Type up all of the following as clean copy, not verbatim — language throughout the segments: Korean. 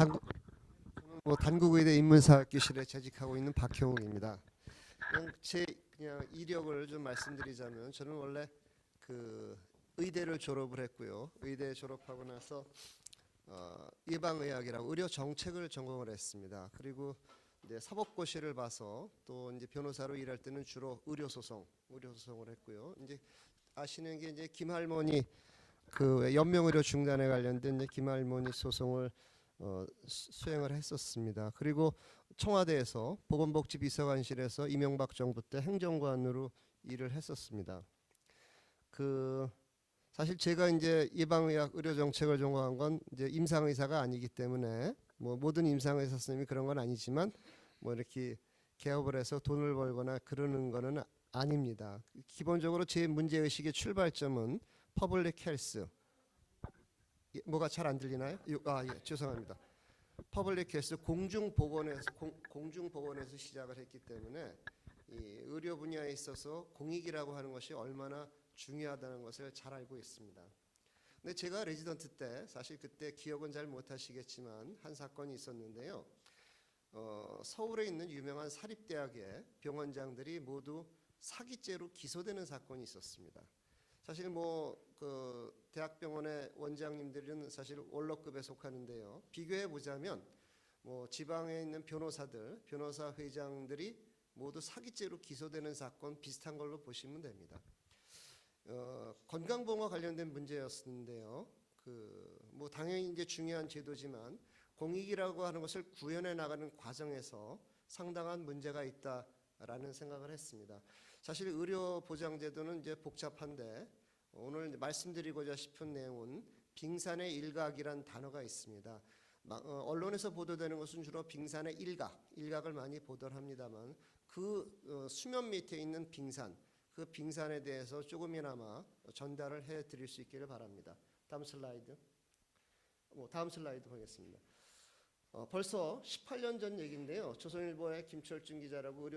저는 단국의대 인문사학교실에 재직하고 있는 박형욱입니다. 그냥 이력을 좀 말씀드리자면 저는 원래 그 의대를 졸업을 했고요. 의대 졸업하고 나서 예방의학이라고 의료 정책을 전공을 했습니다. 그리고 이제 사법고시를 봐서 또 이제 변호사로 일할 때는 주로 의료소송을 했고요. 이제 아시는 게 이제 김할머니 그 연명의료 중단에 관련된 이제 김할머니 소송을 수행을 했었습니다. 그리고 청와대에서 보건복지비서관실에서 이명박 정부 때 행정관으로 일을 했었습니다. 사실 제가 이제 예방의학 의료정책을 전공한 건 이제 임상의사가 아니기 때문에 모든 임상의사 선생님이 그런 건 아니지만 이렇게 개업을 해서 돈을 벌거나 그러는 거는 아닙니다. 기본적으로 제 문제의식의 출발점은 퍼블릭 헬스. 뭐가 잘 안 들리나요? 예, 죄송합니다. 퍼블릭 헬스 공중보건에서 시작을 했기 때문에 이 의료 분야에 있어서 공익이라고 하는 것이 얼마나 중요하다는 것을 잘 알고 있습니다. 근데 제가 레지던트 때 사실 그때 기억은 잘 못하시겠지만 한 사건이 있었는데요. 서울에 있는 유명한 사립대학의 병원장들이 모두 사기죄로 기소되는 사건이 있었습니다. 사실 그 대학병원의 원장님들은 사실 원로급에 속하는데요. 비교해 보자면 지방에 있는 변호사 회장들이 모두 사기죄로 기소되는 사건 비슷한 걸로 보시면 됩니다. 건강보험과 관련된 문제였는데요. 당연히 이제 중요한 제도지만 공익이라고 하는 것을 구현해 나가는 과정에서 상당한 문제가 있다라는 생각을 했습니다. 사실 의료보장제도는 이제 복잡한데 오늘 말씀드리고자 싶은 내용은 빙산의 일각이란 단어가 있습니다. 언론에서 보도되는 것은 주로 빙산의 일각을 많이 보도를 합니다만 수면 밑에 있는 그 빙산에 대해서 조금이나마 전달을 해드릴 수 있기를 바랍니다. 다음 슬라이드 보겠습니다. 벌써 18년 전 얘기인데요. 조선일보의 김철준 기자라고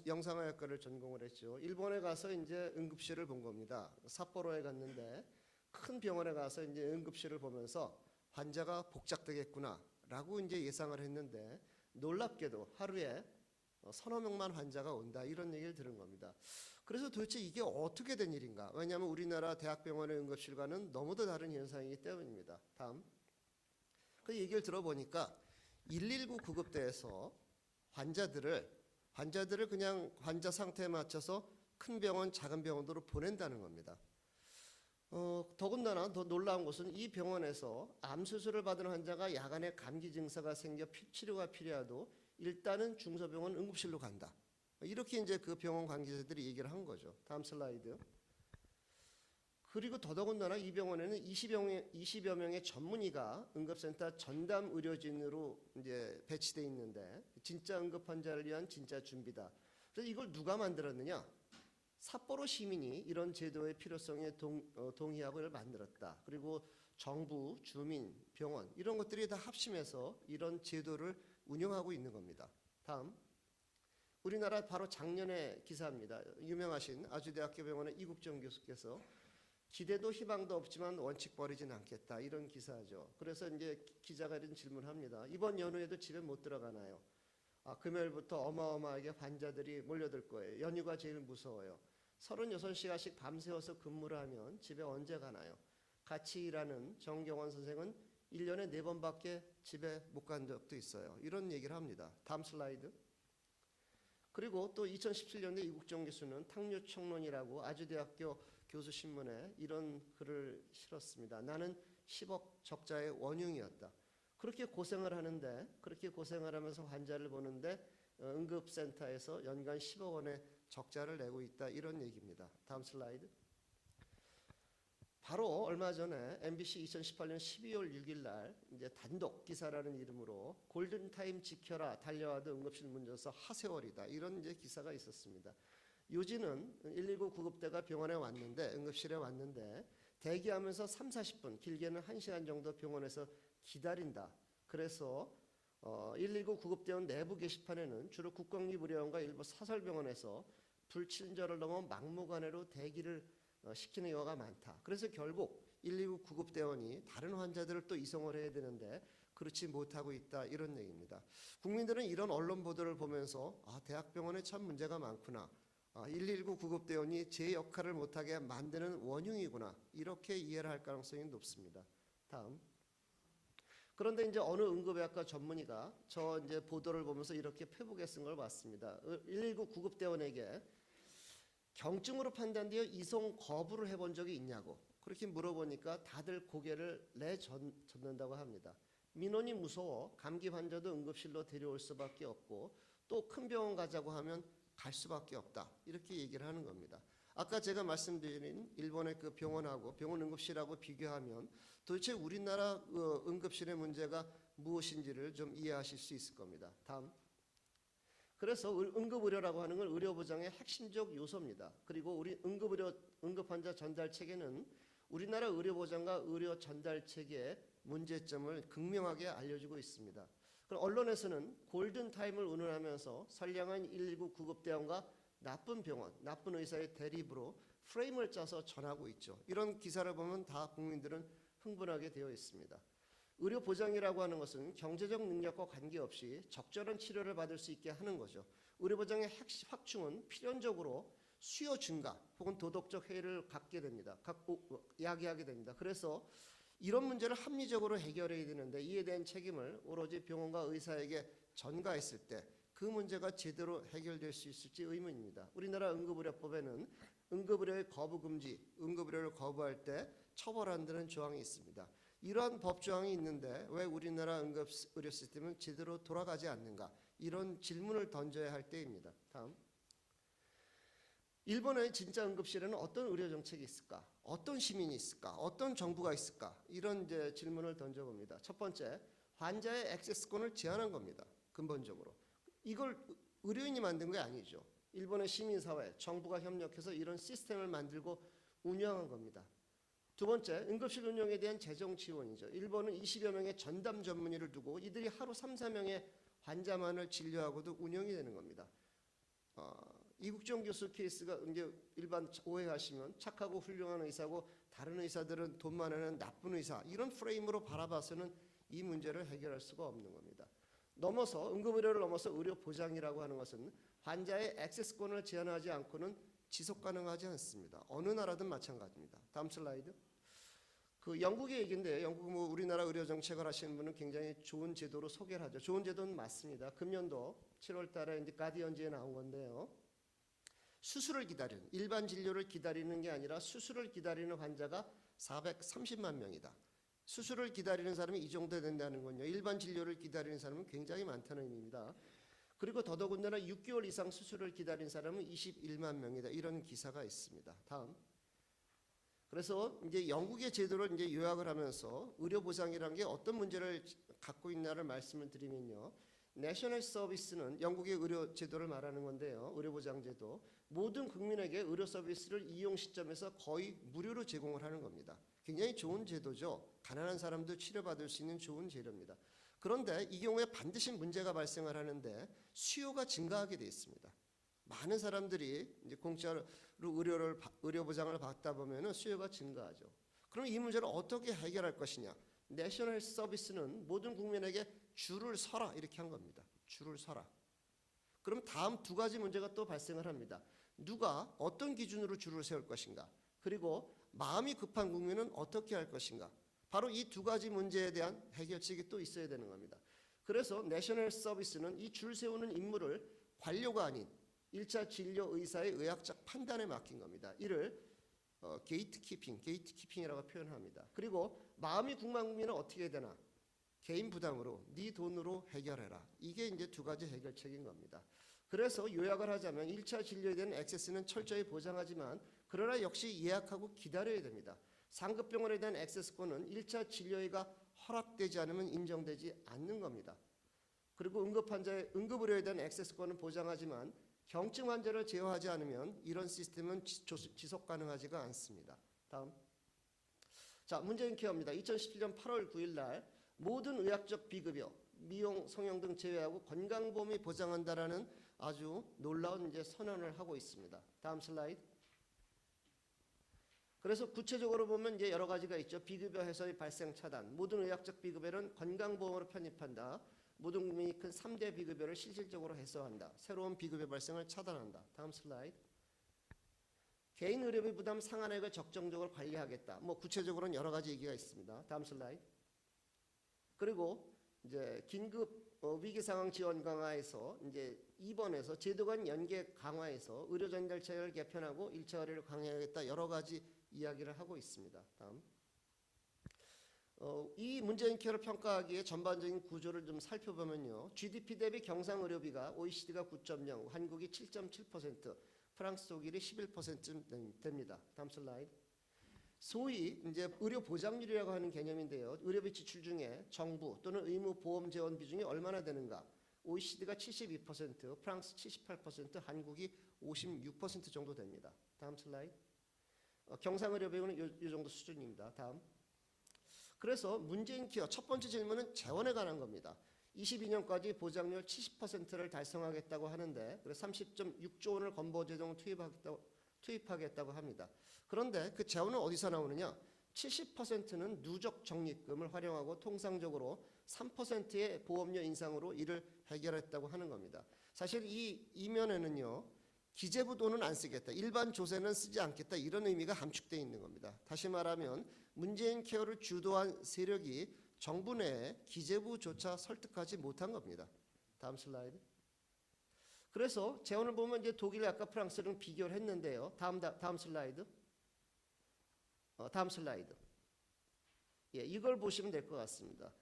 영상의학과를 전공을 했죠. 일본에 가서 이제 응급실을 본 겁니다. 삿포로에 갔는데 큰 병원에 가서 이제 응급실을 보면서 환자가 복잡되겠구나라고 이제 예상을 했는데 놀랍게도 하루에 서너 명만 환자가 온다 이런 얘기를 들은 겁니다. 그래서 도대체 이게 어떻게 된 일인가? 왜냐하면 우리나라 대학병원의 응급실과는 너무도 다른 현상이기 때문입니다. 다음. 그 얘기를 들어보니까 119 구급대에서 환자들을 그냥 환자 상태에 맞춰서 큰 병원, 작은 병원으로 보낸다는 겁니다. 더군다나 더 놀라운 것은 이 병원에서 암 수술을 받은 환자가 야간에 감기 증세가 생겨 치료가 필요해도 일단은 중소병원 응급실로 간다. 이렇게 이제 그 병원 관계자들이 얘기를 한 거죠. 다음 슬라이드. 그리고 더더군다나 이 병원에는 20여 명의 전문의가 응급센터 전담 의료진으로 이제 배치돼 있는데 진짜 응급 환자를 위한 진짜 준비다. 그래서 이걸 누가 만들었느냐? 삿포로 시민이 이런 제도의 필요성에 동의하고 이걸 만들었다. 그리고 정부, 주민, 병원 이런 것들이 다 합심해서 이런 제도를 운영하고 있는 겁니다. 다음. 우리나라 바로 작년의 기사입니다. 유명하신 아주대학교 병원의 이국정 교수께서 기대도 희망도 없지만 원칙 버리진 않겠다 이런 기사죠. 그래서 이제 기자가 이런 질문합니다. 이번 연휴에도 집에 못 들어가나요? 금요일부터 어마어마하게 환자들이 몰려들 거예요. 연휴가 제일 무서워요. 36시간씩 밤새워서 근무를 하면 집에 언제 가나요? 같이 일하는 정경원 선생은 1년에 4번밖에 집에 못 간 적도 있어요. 이런 얘기를 합니다. 다음 슬라이드. 그리고 또 2017년에 이국정 교수는 탕류청론이라고 아주대학교 교수신문에 이런 글을 실었습니다. 나는 10억 적자의 원흉이었다. 그렇게 고생을 하면서 환자를 보는데 응급센터에서 연간 10억 원의 적자를 내고 있다. 이런 얘기입니다. 다음 슬라이드. 바로 얼마 전에 MBC 2018년 12월 6일 날 이제 단독 기사라는 이름으로 골든타임 지켜라 달려와도 응급실 문전서 하세월이다. 이런 이제 기사가 있었습니다. 요지는 119 구급대가 병원에 왔는데 응급실에 왔는데 대기하면서 30-40분 길게는 1시간 정도 병원에서 기다린다. 그래서 119 구급대원 내부 게시판에는 주로 국공립의료원과 일부 사설병원에서 불친절을 넘어 막무가내로 대기를 시키는 경우가 많다. 그래서 결국 119 구급대원이 다른 환자들을 또 이송을 해야 되는데 그렇지 못하고 있다, 이런 얘기입니다. 국민들은 이런 언론 보도를 보면서 대학병원에 참 문제가 많구나, 119 구급대원이 제 역할을 못하게 만드는 원흉이구나, 이렇게 이해를 할 가능성이 높습니다. 다음. 그런데 이제 어느 응급의학과 전문의가 저 이제 보도를 보면서 이렇게 페북에 쓴 걸 봤습니다. 119 구급대원에게 경증으로 판단되어 이송 거부를 해본 적이 있냐고 그렇게 물어보니까 다들 고개를 내젓는다고 합니다. 민원이 무서워 감기 환자도 응급실로 데려올 수밖에 없고 또 큰 병원 가자고 하면 갈 수밖에 없다, 이렇게 얘기를 하는 겁니다. 아까 제가 말씀드린 일본의 그 병원하고 병원 응급실하고 비교하면 도대체 우리나라 응급실의 문제가 무엇인지를 좀 이해하실 수 있을 겁니다. 다음. 그래서 응급의료라고 하는 건 의료보장의 핵심적 요소입니다. 그리고 우리 응급환자 전달 체계는 우리나라 의료보장과 의료 전달 체계의 문제점을 극명하게 알려주고 있습니다. 그럼 언론에서는 골든타임을 운운하면서 선량한 119 구급대원과 나쁜 병원, 나쁜 의사의 대립으로 프레임을 짜서 전하고 있죠. 이런 기사를 보면 다 국민들은 흥분하게 되어 있습니다. 의료 보장이라고 하는 것은 경제적 능력과 관계없이 적절한 치료를 받을 수 있게 하는 거죠. 의료 보장의 확충은 필연적으로 수요 증가 혹은 도덕적 해이를 야기하게 됩니다. 그래서 이런 문제를 합리적으로 해결해야 되는데 이에 대한 책임을 오로지 병원과 의사에게 전가했을 때 그 문제가 제대로 해결될 수 있을지 의문입니다. 우리나라 응급의료법에는 응급의료의 거부 금지, 응급의료를 거부할 때 처벌한다는 조항이 있습니다. 이러한 법 조항이 있는데 왜 우리나라 응급의료 시스템은 제대로 돌아가지 않는가, 이런 질문을 던져야 할 때입니다. 다음. 일본의 진짜 응급실에는 어떤 의료 정책이 있을까? 어떤 시민이 있을까? 어떤 정부가 있을까? 이런 이제 질문을 던져봅니다. 첫 번째, 환자의 액세스권을 제한한 겁니다. 근본적으로. 이걸 의료인이 만든 게 아니죠. 일본의 시민사회, 정부가 협력해서 이런 시스템을 만들고 운영한 겁니다. 두 번째, 응급실 운영에 대한 재정 지원이죠. 일본은 20여 명의 전담 전문의를 두고 이들이 하루 3, 4명의 환자만을 진료하고도 운영이 되는 겁니다. 이국정 교수 케이스가 이제 일반 오해하시면 착하고 훌륭한 의사고 다른 의사들은 돈 많은 나쁜 의사, 이런 프레임으로 바라봐서는 이 문제를 해결할 수가 없는 겁니다. 응급의료를 넘어서 의료 보장이라고 하는 것은 환자의 액세스권을 제한하지 않고는 지속 가능하지 않습니다. 어느 나라든 마찬가지입니다. 다음 슬라이드. 그 영국의 얘기인데, 영국 우리나라 의료 정책을 하시는 분은 굉장히 좋은 제도로 소개를 하죠. 좋은 제도는 맞습니다. 금년도 7월달에 이제 가디언지에 나온 건데요. 수술을 기다리는, 일반 진료를 기다리는 게 아니라 수술을 기다리는 환자가 430만 명이다. 수술을 기다리는 사람이 이 정도 된다는 건요, 일반 진료를 기다리는 사람은 굉장히 많다는 의미입니다. 그리고 더더군다나 6개월 이상 수술을 기다린 사람은 21만 명이다. 이런 기사가 있습니다. 다음. 그래서 이제 영국의 제도를 이제 요약을 하면서 의료 보장이라는 게 어떤 문제를 갖고 있나를 말씀을 드리면요. 내셔널 서비스는 영국의 의료 제도를 말하는 건데요. 의료 보장 제도. 모든 국민에게 의료 서비스를 이용 시점에서 거의 무료로 제공을 하는 겁니다. 굉장히 좋은 제도죠. 가난한 사람도 치료받을 수 있는 좋은 제도입니다. 그런데 이 경우에 반드시 문제가 발생을 하는데 수요가 증가하게 돼 있습니다. 많은 사람들이 이제 공짜로 의료 보장을 받다 보면은 수요가 증가하죠. 그럼 이 문제를 어떻게 해결할 것이냐? 내셔널 서비스는 모든 국민에게 줄을 서라, 이렇게 한 겁니다. 줄을 서라. 그럼 다음 두 가지 문제가 또 발생을 합니다. 누가 어떤 기준으로 줄을 세울 것인가? 그리고 마음이 급한 국민은 어떻게 할 것인가? 바로 이 두 가지 문제에 대한 해결책이 또 있어야 되는 겁니다. 그래서 내셔널 서비스는 이 줄 세우는 임무를 관료가 아닌 1차 진료 의사의 의학적 판단에 맡긴 겁니다. 이를 게이트키핑이라고 표현합니다. 그리고 마음이 궁한 국민은 어떻게 해야 되나? 개인 부담으로, 네 돈으로 해결해라. 이게 이제 두 가지 해결책인 겁니다. 그래서 요약을 하자면 1차 진료에 대한 액세스는 철저히 보장하지만 그러나 역시 예약하고 기다려야 됩니다. 상급병원에 대한 액세스권은 1차 진료가 허락되지 않으면 인정되지 않는 겁니다. 그리고 응급의료에 대한 액세스권은 보장하지만 경증 환자를 제어하지 않으면 이런 시스템은 지속 가능하지가 않습니다. 다음. 자, 문재인 케어입니다. 2017년 8월 9일 날 모든 의학적 비급여, 미용, 성형 등 제외하고 건강보험이 보장한다라는 아주 놀라운 이제 선언을 하고 있습니다. 다음 슬라이드. 그래서 구체적으로 보면 이제 여러 가지가 있죠. 비급여에서의 발생 차단, 모든 의학적 비급여는 건강보험으로 편입한다. 모든 국민이 큰 3대 비급여를 실질적으로 해소한다. 새로운 비급여 발생을 차단한다. 다음 슬라이드. 개인 의료비 부담 상한액을 적정적으로 관리하겠다. 뭐 구체적으로는 여러 가지 얘기가 있습니다. 다음 슬라이드. 그리고 이제 긴급 위기 상황 지원 강화에서 이제 2번에서 제도 간 연계 강화해서 의료 전달체를 개편하고 일차 의료를 강화하겠다. 여러 가지 이야기를 하고 있습니다. 다음. 이 문재인 케어를 평가하기에 전반적인 구조를 좀 살펴보면요. GDP 대비 경상 의료비가 OECD가 9.0, 한국이 7.7%, 프랑스, 독일이 11%쯤 됩니다. 다음 슬라이드. 소위 이제 의료 보장률이라고 하는 개념인데요. 의료비 지출 중에 정부 또는 의무 보험 재원 비중이 얼마나 되는가? OECD가 72%, 프랑스 78%, 한국이 56% 정도 됩니다. 다음 슬라이드. 경상 의료비는 이 정도 수준입니다. 다음. 그래서 문재인 케어 첫 번째 질문은 재원에 관한 겁니다. 22년까지 보장률 70%를 달성하겠다고 하는데 그래서 30.6조 원을 건보재정을 투입하겠다고 합니다. 그런데 그 재원은 어디서 나오느냐? 70%는 누적 적립금을 활용하고 통상적으로 3%의 보험료 인상으로 이를 해결했다고 하는 겁니다. 사실 이 이면에는요. 기재부 돈은 안 쓰겠다. 일반 조세는 쓰지 않겠다. 이런 의미가 함축되어 있는 겁니다. 다시 말하면 문재인 케어를 주도한 세력이 정부 내에 기재부조차 설득하지 못한 겁니다. 다음 슬라이드. 그래서 재원을 보면 이제 독일, 아까 프랑스랑 비교를 했는데요. 다음 슬라이드. 다음 슬라이드. 예, 이걸 보시면 될 것 같습니다.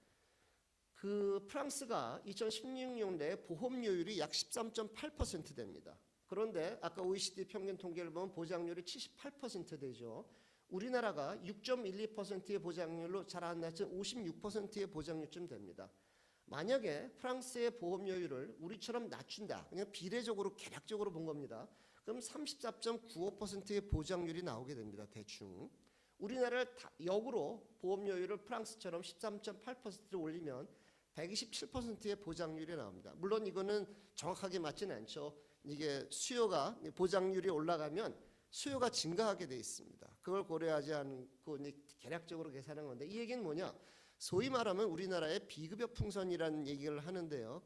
그 프랑스가 2016년에 보험료율이 약 13.8% 됩니다. 그런데 아까 OECD 평균 통계를 보면 보장률이 78% 되죠. 우리나라가 6.12%의 보장률로 잘 안 낮은 56%의 보장률쯤 됩니다. 만약에 프랑스의 보험료율을 우리처럼 낮춘다. 그냥 비례적으로 계략적으로 본 겁니다. 그럼 34.95%의 보장률이 나오게 됩니다. 대충. 우리나라를 역으로 보험료율을 프랑스처럼 13.8%로 올리면 127%의 보장률이 나옵니다. 물론 이거는 정확하게 맞지는 않죠. 이게 수요가 보장률이 올라가면 수요가 증가하게 돼 있습니다. 그걸 고려하지 않고 계략적으로 계산한 건데 이 얘기는 뭐냐? 소위 말하면 우리나라의 비급여 풍선이라는 얘기를 하는데요.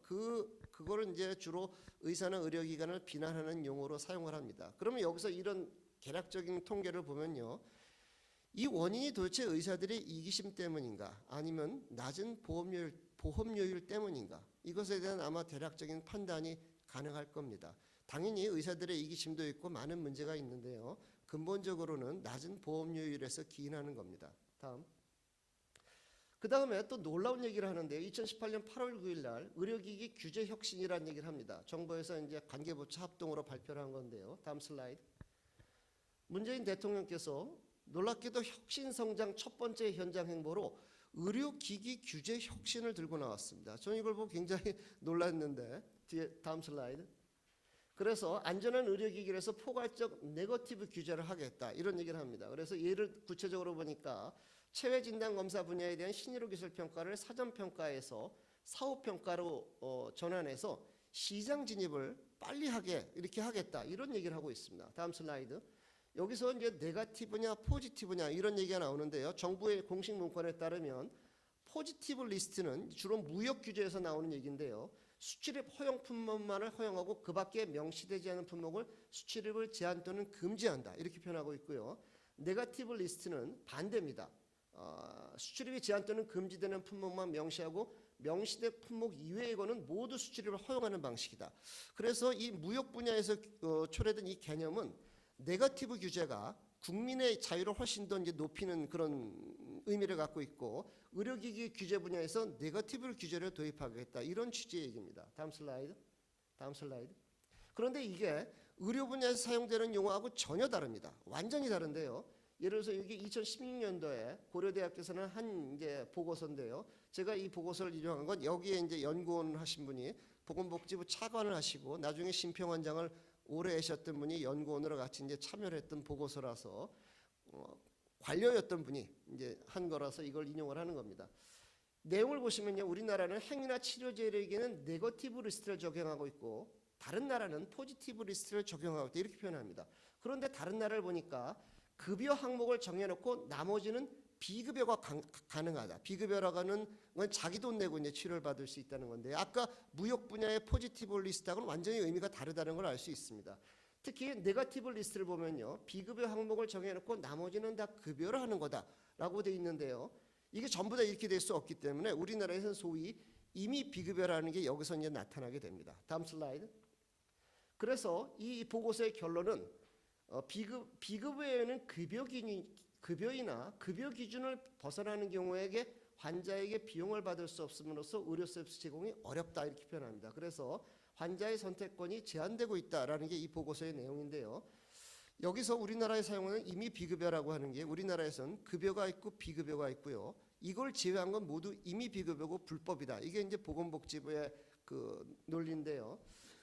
그거를 이제 주로 의사나 의료기관을 비난하는 용어로 사용을 합니다. 그러면 여기서 이런 계략적인 통계를 보면요. 이 원인이 도대체 의사들의 이기심 때문인가? 아니면 낮은 보험료율 때문인가? 이것에 대한 아마 대략적인 판단이 가능할 겁니다. 당연히 의사들의 이기심도 있고 많은 문제가 있는데요. 근본적으로는 낮은 보험료율에서 기인하는 겁니다. 다음. 그 다음에 또 놀라운 얘기를 하는데요. 2018년 8월 9일 날 의료기기 규제 혁신이라는 얘기를 합니다. 정부에서 이제 관계부처 합동으로 발표를 한 건데요. 다음 슬라이드. 문재인 대통령께서 놀랍게도 혁신 성장 첫 번째 현장 행보로 의료기기 규제 혁신을 들고 나왔습니다. 저는 이걸 보고 굉장히 놀랐는데 뒤에 다음 슬라이드. 그래서 안전한 의료기기를 해서 포괄적 네거티브 규제를 하겠다 이런 얘기를 합니다. 그래서 예를 구체적으로 보니까 체외진단검사 분야에 대한 신의료기술평가를 사전평가에서 사후평가로 전환해서 시장 진입을 빨리 하게 이렇게 하겠다 이런 얘기를 하고 있습니다. 다음 슬라이드. 여기서 이제 네거티브냐 포지티브냐 이런 얘기가 나오는데요. 정부의 공식 문건에 따르면 포지티브 리스트는 주로 무역 규제에서 나오는 얘기인데요. 수출입 허용 품목만을 허용하고 그 밖에 명시되지 않은 품목을 수출입을 제한 또는 금지한다 이렇게 표현하고 있고요. 네거티브 리스트는 반대입니다. 수출입이 제한 또는 금지되는 품목만 명시하고 명시된 품목 이외의 거는 모두 수출입을 허용하는 방식이다. 그래서 이 무역 분야에서 초래된 이 개념은 네거티브 규제가 국민의 자유를 훨씬 더 이제 높이는 그런 의미를 갖고 있고 의료기기 규제 분야에서 네거티브 규제를 도입하겠다 이런 취지의 얘기입니다. 다음 슬라이드. 다음 슬라이드. 그런데 이게 의료 분야에서 사용되는 용어하고 전혀 다릅니다. 완전히 다른데요. 예를 들어서 여기 2016년도에 고려대학교에서는 한 이제 보고서인데요. 제가 이 보고서를 인용한 건 여기에 이제 연구원 하신 분이 보건복지부 차관을 하시고 나중에 심평원장을 오래 하셨던 분이 연구원으로 같이 이제 참여를 했던 보고서라서 관료였던 분이 이제 한 거라서 이걸 인용을 하는 겁니다. 내용을 보시면요. 우리나라는 행위나 치료제에게는 네거티브 리스트를 적용하고 있고 다른 나라는 포지티브 리스트를 적용하고 있다 이렇게 표현합니다. 그런데 다른 나라를 보니까 급여 항목을 정해놓고 나머지는 비급여가 가능하다. 비급여라고 하는 건 자기 돈 내고 이제 치료를 받을 수 있다는 건데, 아까 무역 분야의 포지티브 리스트하고는 완전히 의미가 다르다는 걸 알 수 있습니다. 특히 네거티브 리스트를 보면요, 비급여 항목을 정해놓고 나머지는 다 급여를 하는 거다라고 돼 있는데요. 이게 전부 다 이렇게 될 수 없기 때문에 우리나라에서는 소위 임의 비급여라는 게 여기서 이제 나타나게 됩니다. 다음 슬라이드. 그래서 이 보고서의 결론은 비급여에는 급여이나 급여 기준을 벗어나는 경우에게 환자에게 비용을 받을 수 없음으로써 의료 서비스 제공이 어렵다, 이렇게 표현합니다. 그래서 환자의 선택권이 제한되고 있다라는 게 이 보고서의 내용인데요. 여기서 우리나라에 사용하는 임의 비급여라고 하는 게, 우리나라에서는 급여가 있고 비급여가 있고요. 이걸 제외한 건 모두 임의 비급여고 불법이다. 이게 이제 보건복지부의 그 논리인데요.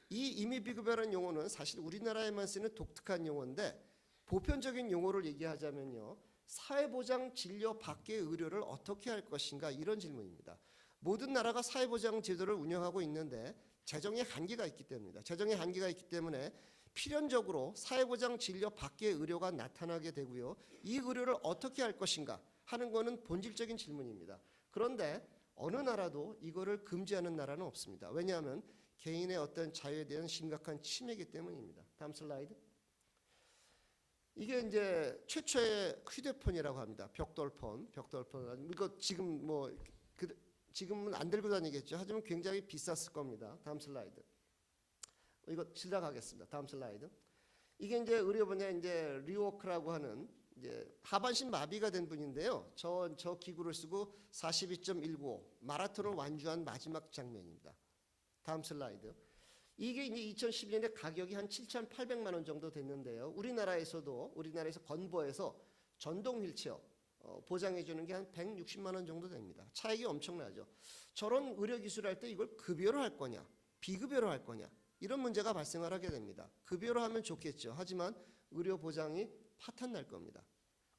이 임의 비급여라는 용어는 사실 우리나라에만 쓰는 독특한 용어인데, 보편적인 용어를 얘기하자면요, 사회보장 진료 밖의 의료를 어떻게 할 것인가, 이런 질문입니다. 모든 나라가 사회보장 제도를 운영하고 있는데 재정의 한계가 있기 때문입니다. 재정의 한계가 있기 때문에 필연적으로 사회보장 진료 밖의 의료가 나타나게 되고요. 이 의료를 어떻게 할 것인가 하는 것은 본질적인 질문입니다. 그런데 어느 나라도 이거를 금지하는 나라는 없습니다. 왜냐하면 개인의 어떤 자유에 대한 심각한 침해이기 때문입니다. 다음 슬라이드. 이게 이제 최초의 휴대폰이라고 합니다. 벽돌폰. 이거 지금 지금은 안 들고 다니겠죠. 하지만 굉장히 비쌌을 겁니다. 다음 슬라이드. 이거 지나가겠습니다. 다음 슬라이드. 이게 이제 의료 분야 이제 리워크라고 하는 이제 하반신 마비가 된 분인데요. 저 기구를 쓰고 42.195 마라톤을 완주한 마지막 장면입니다. 다음 슬라이드. 이게 이제 2012년에 가격이 한 7,800만 원 정도 됐는데요. 우리나라에서 건보에서 전동 휠체어 보장해 주는 게 한 160만 원 정도 됩니다. 차익이 엄청나죠. 저런 의료 기술을 할 때 이걸 급여로 할 거냐, 비급여로 할 거냐, 이런 문제가 발생을 하게 됩니다. 급여로 하면 좋겠죠. 하지만 의료 보장이 파탄 날 겁니다.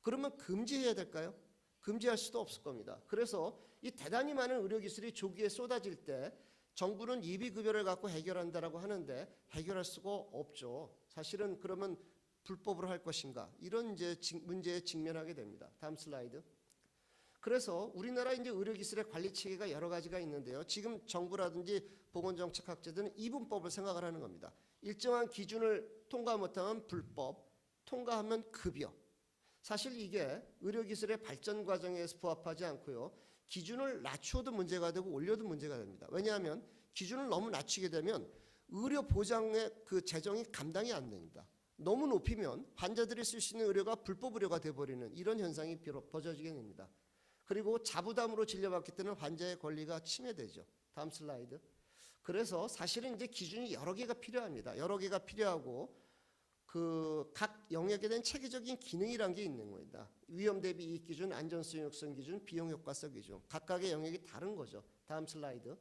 그러면 금지해야 될까요? 금지할 수도 없을 겁니다. 그래서 이 대단히 많은 의료 기술이 조기에 쏟아질 때 정부는 예비급여를 갖고 해결한다라고 하는데 해결할 수가 없죠. 사실은 그러면 불법으로 할 것인가, 이런 이제 문제에 직면하게 됩니다. 다음 슬라이드. 그래서 우리나라 이제 의료기술의 관리 체계가 여러 가지가 있는데요. 지금 정부라든지 보건정책학자들은 이분법을 생각을 하는 겁니다. 일정한 기준을 통과 못하면 불법, 통과하면 급여. 사실 이게 의료기술의 발전 과정에서 부합하지 않고요. 기준을 낮춰도 문제가 되고 올려도 문제가 됩니다. 왜냐하면 기준을 너무 낮추게 되면 의료 보장의 그 재정이 감당이 안 됩니다. 너무 높이면 환자들이 쓸 수 있는 의료가 불법 의료가 돼버리는 이런 현상이 벌어지게 됩니다. 그리고 자부담으로 진료받기 때문에 환자의 권리가 침해되죠. 다음 슬라이드. 그래서 사실은 이제 기준이 여러 개가 필요합니다. 여러 개가 필요하고 그 각 영역에 대한 체계적인 기능이란 게 있는 겁니다. 위험 대비 이익 기준, 안전성 효율성 기준, 비용 효과성 기준. 각각의 영역이 다른 거죠. 다음 슬라이드.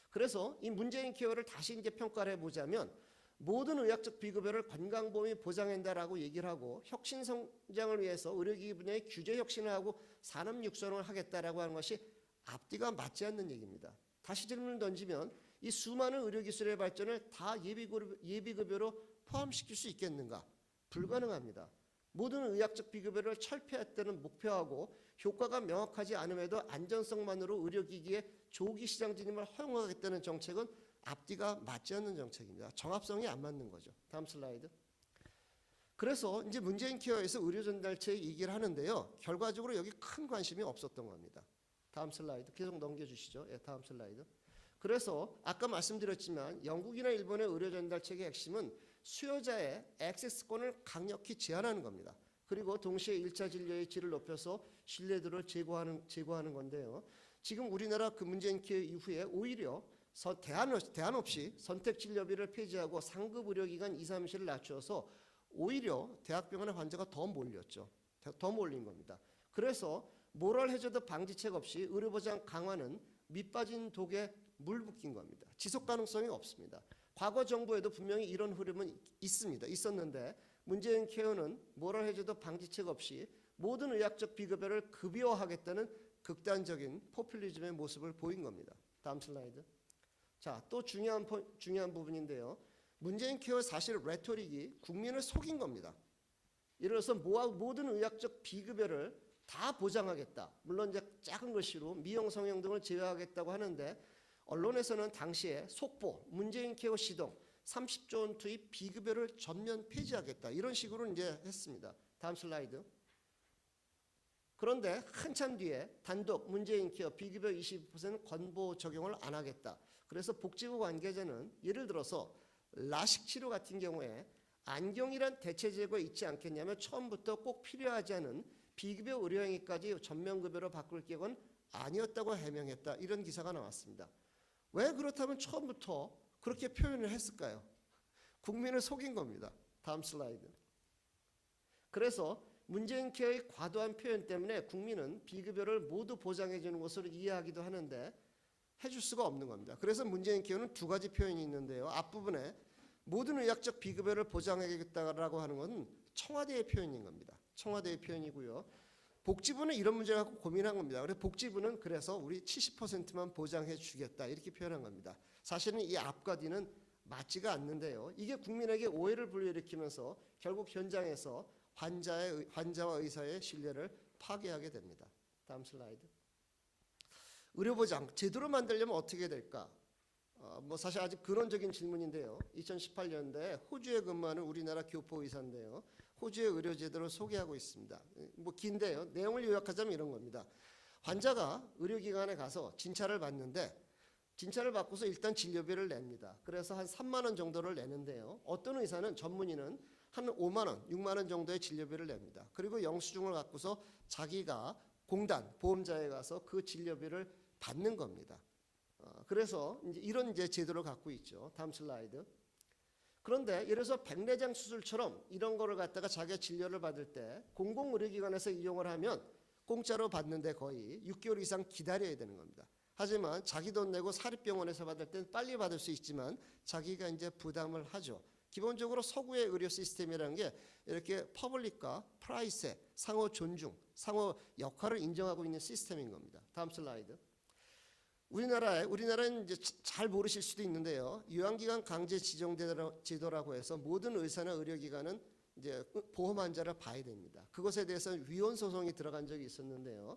그래서 이 문재인 케어를 다시 이제 평가를 해보자면 모든 의학적 비급여를 건강보험이 보장한다라고 얘기를 하고 혁신 성장을 위해서 의료기기 분야의 규제 혁신을 하고 산업 육성을 하겠다라고 하는 것이 앞뒤가 맞지 않는 얘기입니다. 다시 질문을 던지면 이 수많은 의료기술의 발전을 다 예비급여로 포함시킬 수 있겠는가? 불가능합니다. 모든 의학적 비급여를 철폐했다는 목표하고 효과가 명확하지 않음에도 안전성만으로 의료기기의 조기 시장 진입을 허용하겠다는 정책은 앞뒤가 맞지 않는 정책입니다. 정합성이 안 맞는 거죠. 다음 슬라이드. 그래서 이제 문재인 케어에서 의료 전달체 얘기를 하는데요. 결과적으로 여기 큰 관심이 없었던 겁니다. 다음 슬라이드 계속 넘겨주시죠. 예, 다음 슬라이드. 그래서 아까 말씀드렸지만 영국이나 일본의 의료 전달책의 핵심은 수요자의 액세스권을 강력히 제한하는 겁니다. 그리고 동시에 1차 진료의 질을 높여서 신뢰도를 제고하는 건데요. 지금 우리나라 그 문재인 케어 이후에 오히려 대안 없이 선택 진료비를 폐지하고 상급 의료기관 2, 3시를 낮춰서 오히려 대학병원의 환자가 더 몰렸죠. 더 몰린 겁니다. 그래서 모럴 해저드 방지책 없이 의료보장 강화는 밑빠진 독에 물 붓긴 겁니다. 지속 가능성이 없습니다. 과거 정부에도 분명히 이런 흐름은 있었는데 문재인 케어는 모럴 해저드 방지책 없이 모든 의학적 비급여를 급여화하겠다는 극단적인 포퓰리즘의 모습을 보인 겁니다. 다음 슬라이드. 자, 또 중요한 부분인데요. 문재인 케어 사실 레토릭이 국민을 속인 겁니다. 예를 들어서 모든 의학적 비급여를 다 보장하겠다. 물론 이제 작은 것으로 미용, 성형 등을 제외하겠다고 하는데 언론에서는 당시에 속보, 문재인 케어 시동, 30조 원 투입 비급여를 전면 폐지하겠다. 이런 식으로 이제 했습니다. 다음 슬라이드. 그런데 한참 뒤에 단독 문재인 케어 비급여 20% 권고 적용을 안 하겠다. 그래서 복지부 관계자는 예를 들어서 라식 치료 같은 경우에 안경이란 대체 제거가 있지 않겠냐면 처음부터 꼭 필요하지 않은 비급여 의료행위까지 전면급여로 바꿀 계획은 아니었다고 해명했다. 이런 기사가 나왔습니다. 왜 그렇다면 처음부터 그렇게 표현을 했을까요? 국민을 속인 겁니다. 다음 슬라이드. 그래서 문재인 케어의 과도한 표현 때문에 국민은 비급여를 모두 보장해 주는 것으로 이해하기도 하는데 해줄 수가 없는 겁니다. 그래서 문재인 케어는 두 가지 표현이 있는데요. 앞부분에 모든 의학적 비급여를 보장하겠다라고 하는 건 청와대의 표현인 겁니다. 청와대의 표현이고요. 복지부는 이런 문제를 갖고 고민한 겁니다. 그래서 복지부는 그래서 우리 70%만 보장해 주겠다 이렇게 표현한 겁니다. 사실은 이 앞과 뒤는 맞지가 않는데요. 이게 국민에게 오해를 불러일으키면서 결국 현장에서 환자와 의사의 신뢰를 파괴하게 됩니다. 다음 슬라이드. 의료보장 제도로 만들려면 어떻게 될까? 사실 아직 근원적인 질문인데요. 2018년도에 호주에 근무하는 우리나라 교포 의사인데요. 호주의 의료제도를 소개하고 있습니다. 긴데요. 내용을 요약하자면 이런 겁니다. 환자가 의료기관에 가서 진찰을 받는데 진찰을 받고서 일단 진료비를 냅니다. 그래서 한 3만 원 정도를 내는데요. 어떤 의사는 전문의는 한 5만 원, 6만 원 정도의 진료비를 냅니다. 그리고 영수증을 갖고서 자기가 공단, 보험자에 가서 그 진료비를 받는 겁니다. 그래서 이제 이런 제도를 갖고 있죠. 다음 슬라이드. 그런데 예를 들어서 백내장 수술처럼 이런 거를 갖다가 자기가 진료를 받을 때 공공의료기관에서 이용을 하면 공짜로 받는데 거의 6개월 이상 기다려야 되는 겁니다. 하지만 자기 돈 내고 사립병원에서 받을 때는 빨리 받을 수 있지만 자기가 이제 부담을 하죠. 기본적으로 서구의 의료 시스템이라는 게 이렇게 퍼블릭과 프라이셋, 상호 존중, 상호 역할을 인정하고 있는 시스템인 겁니다. 다음 슬라이드. 우리나라는 이제 잘 모르실 수도 있는데요. 요양기관 강제 지정 제도라고 해서 모든 의사나 의료기관은 이제 보험 환자를 봐야 됩니다. 그것에 대해서는 위헌 소송이 들어간 적이 있었는데요.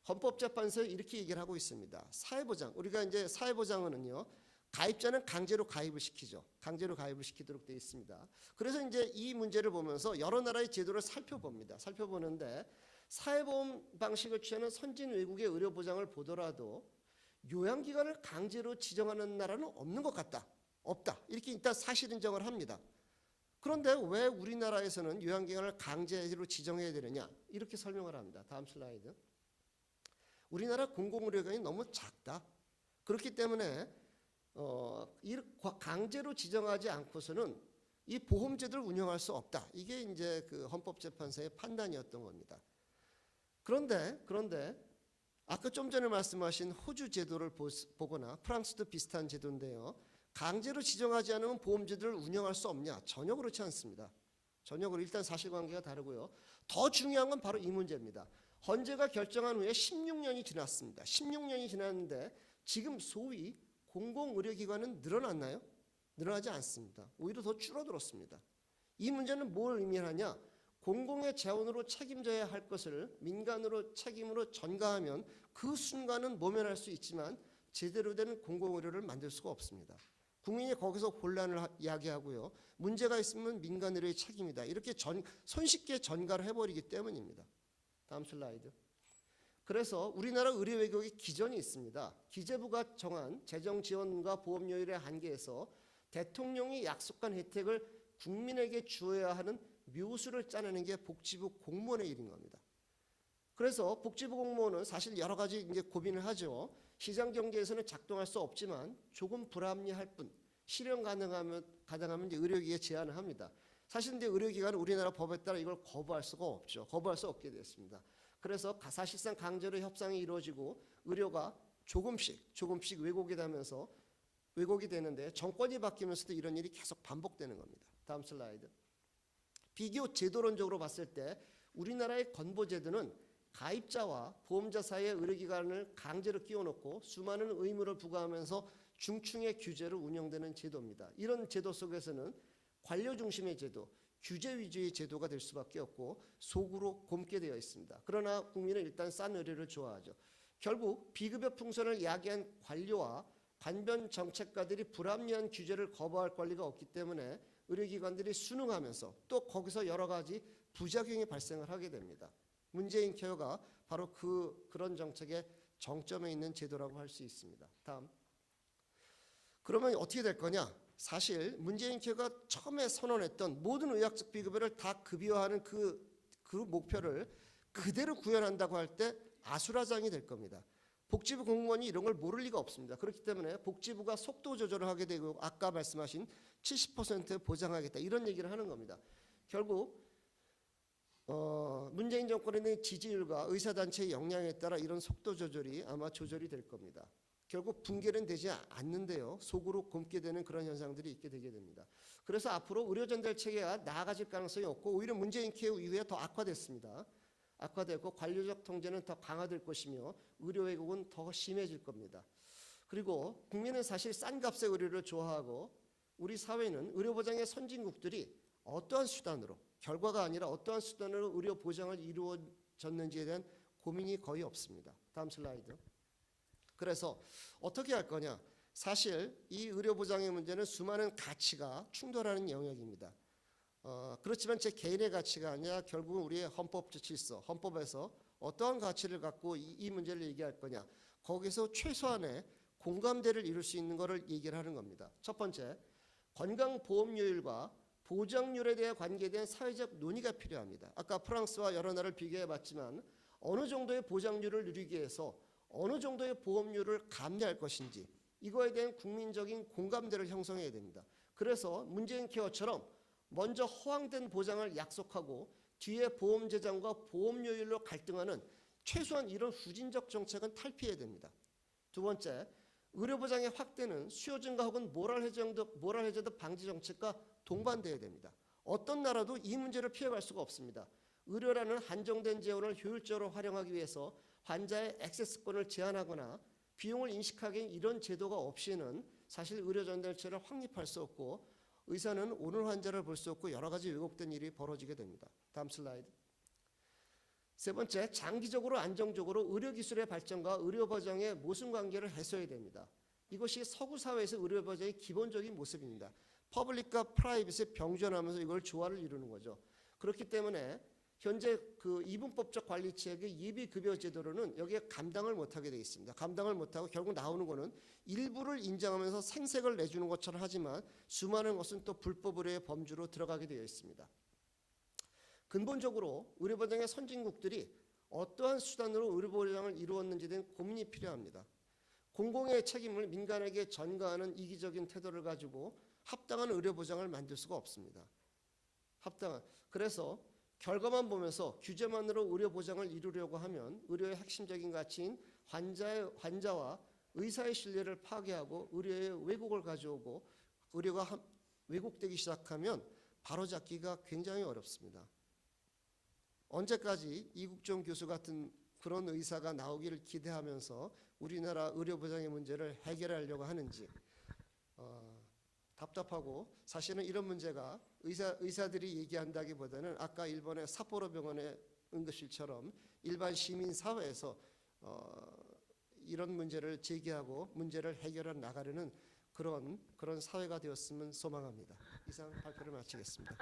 헌법재판소에 이렇게 얘기를 하고 있습니다. 사회보장, 우리가 이제 사회보장은요, 가입자는 강제로 가입을 시키죠. 강제로 가입을 시키도록 되어 있습니다. 그래서 이제 이 문제를 보면서 여러 나라의 제도를 살펴봅니다. 살펴보는데 사회보험 방식을 취하는 선진 외국의 의료보장을 보더라도 요양기관을 강제로 지정하는 나라는 없는 것 같다. 없다. 이렇게 일단 사실 인정을 합니다. 그런데 왜 우리나라에서는 요양기관을 강제로 지정해야 되느냐? 이렇게 설명을 합니다. 다음 슬라이드. 우리나라 공공의료기관이 너무 작다. 그렇기 때문에 강제로 지정하지 않고서는 이 보험제도를 운영할 수 없다. 이게 이제 그 헌법재판소의 판단이었던 겁니다. 그런데 아까 좀 전에 말씀하신 호주 제도를 보거나 프랑스도 비슷한 제도인데요. 강제로 지정하지 않으면 보험제도를 운영할 수 없냐? 전혀 그렇지 않습니다. 전혀 일단 사실관계가 다르고요. 더 중요한 건 바로 이 문제입니다. 헌재가 결정한 후에 16년이 지났습니다. 16년이 지났는데 지금 소위 공공의료기관은 늘어났나요? 늘어나지 않습니다. 오히려 더 줄어들었습니다. 이 문제는 뭘 의미하냐? 공공의 재원으로 책임져야 할 것을 민간으로 책임으로 전가하면 그 순간은 모면할 수 있지만 제대로 된 공공의료를 만들 수가 없습니다. 국민이 거기서 혼란을 야기하고요. 문제가 있으면 민간의료의 책임이다. 이렇게 손쉽게 전가를 해버리기 때문입니다. 다음 슬라이드. 그래서 우리나라 의료외국의 기전이 있습니다. 기재부가 정한 재정 지원과 보험료율의 한계에서 대통령이 약속한 혜택을 국민에게 주어야 하는 묘수를 짜내는 게 복지부 공무원의 일인 겁니다. 그래서 복지부 공무원은 사실 여러 가지 이제 고민을 하죠. 시장 경제에서는 작동할 수 없지만 조금 불합리할 뿐 실현 가능하면 이제 의료기에 제안을 합니다. 사실 이제 의료기관은 우리나라 법에 따라 이걸 거부할 수가 없죠. 거부할 수 없게 됐습니다. 그래서 사실상 강제로 협상이 이루어지고 의료가 조금씩 왜곡이 되는데 정권이 바뀌면서도 이런 일이 계속 반복되는 겁니다. 다음 슬라이드. 비교 제도론적으로 봤을 때 우리나라의 건보제도는 가입자와 보험자 사이의 의료기관을 강제로 끼워놓고 수많은 의무를 부과하면서 중충의 규제로 운영되는 제도입니다. 이런 제도 속에서는 관료 중심의 제도, 규제 위주의 제도가 될 수밖에 없고 속으로 곪게 되어 있습니다. 그러나 국민은 일단 싼 의료를 좋아하죠. 결국 비급여 풍선을 야기한 관료와 관변 정책가들이 불합리한 규제를 거부할 권리가 없기 때문에 의료기관들이 순응하면서 또 거기서 여러 가지 부작용이 발생을 하게 됩니다. 문재인 케어가 바로 그런 정책의 정점에 있는 제도라고 할 수 있습니다. 다음. 그러면 어떻게 될 거냐? 사실 문재인 케어가 처음에 선언했던 모든 의학적 비급여를 다 급여화하는 그 목표를 그대로 구현한다고 할 때 아수라장이 될 겁니다. 복지부 공무원이 이런 걸 모를 리가 없습니다. 그렇기 때문에 복지부가 속도 조절을 하게 되고 아까 말씀하신 70% 보장하겠다 이런 얘기를 하는 겁니다. 결국 문재인 정권의 지지율과 의사단체의 역량에 따라 이런 속도 조절이 아마 조절이 될 겁니다. 결국 붕괴는 되지 않는데요. 속으로 곪게 되는 그런 현상들이 있게 되게 됩니다. 그래서 앞으로 의료 전달 체계가 나아질 가능성이 없고 오히려 문재인 케어 이후에 더 악화됐습니다. 악화되고 관료적 통제는 더 강화될 것이며 의료 왜곡은 더 심해질 겁니다. 그리고 국민은 사실 싼 값의 의료를 좋아하고 우리 사회는 의료보장의 선진국들이 어떠한 수단으로 결과가 아니라 어떠한 수단으로 의료 보장을 이루어졌는지에 대한 고민이 거의 없습니다. 다음 슬라이드. 그래서 어떻게 할 거냐? 사실 이 의료 보장의 문제는 수많은 가치가 충돌하는 영역입니다. 그렇지만 제 개인의 가치가 아니라 결국은 우리의 헌법적 질서, 헌법에서 어떠한 가치를 갖고 이 문제를 얘기할 거냐. 거기서 최소한의 공감대를 이룰 수 있는 것을 얘기를 하는 겁니다. 첫 번째, 건강보험료율과 보장률에 대해 관계된 사회적 논의가 필요합니다. 아까 프랑스와 여러 나라를 비교해 봤지만 어느 정도의 보장률을 누리기 위해서 어느 정도의 보험료를 감내할 것인지 이거에 대한 국민적인 공감대를 형성해야 됩니다. 그래서 문재인 케어처럼 먼저 허황된 보장을 약속하고 뒤에 보험 재정과 보험료율로 갈등하는 최소한 이런 후진적 정책은 탈피해야 됩니다. 두 번째, 의료보장의 확대는 수요 증가 혹은 모랄 해저드 방지 정책과 동반돼야 됩니다. 어떤 나라도 이 문제를 피해갈 수가 없습니다. 의료라는 한정된 재원을 효율적으로 활용하기 위해서 환자의 액세스권을 제한하거나 비용을 인식하기에 이런 제도가 없이는 사실 의료 전달체를 확립할 수 없고 의사는 오늘 환자를 볼 수 없고 여러 가지 왜곡된 일이 벌어지게 됩니다. 다음 슬라이드. 세 번째, 장기적으로 안정적으로 의료기술의 발전과 의료보장의 모순관계를 해소해야 됩니다. 이것이 서구 사회에서 의료보장의 기본적인 모습입니다. 퍼블릭과 프라이빗이 병존하면서 이걸 조화를 이루는 거죠. 그렇기 때문에 현재 그 이분법적 관리체계 예비급여 제도로는 여기에 감당을 못하게 되어 있습니다. 감당을 못하고 결국 나오는 거는 일부를 인정하면서 생색을 내주는 것처럼 하지만 수많은 것은 또 불법 의료의 범주로 들어가게 되어 있습니다. 근본적으로 의료보장의 선진국들이 어떠한 수단으로 의료보장을 이루었는지에 대한 고민이 필요합니다. 공공의 책임을 민간에게 전가하는 이기적인 태도를 가지고 합당한 의료보장을 만들 수가 없습니다. 그래서 결과만 보면서 규제만으로 의료보장을 이루려고 하면 의료의 핵심적인 가치인 환자와 의사의 신뢰를 파괴하고 의료의 왜곡을 가져오고 의료가 왜곡되기 시작하면 바로잡기가 굉장히 어렵습니다. 언제까지 이국종 교수 같은 그런 의사가 나오기를 기대하면서 우리나라 의료보장의 문제를 해결하려고 하는지 답답하고 사실은 이런 문제가 의사들이 얘기한다기보다는 아까 일본의 삿포로 병원의 응급실처럼 일반 시민 사회에서 이런 문제를 제기하고 문제를 해결해 나가려는 그런 사회가 되었으면 소망합니다. 이상 발표를 마치겠습니다.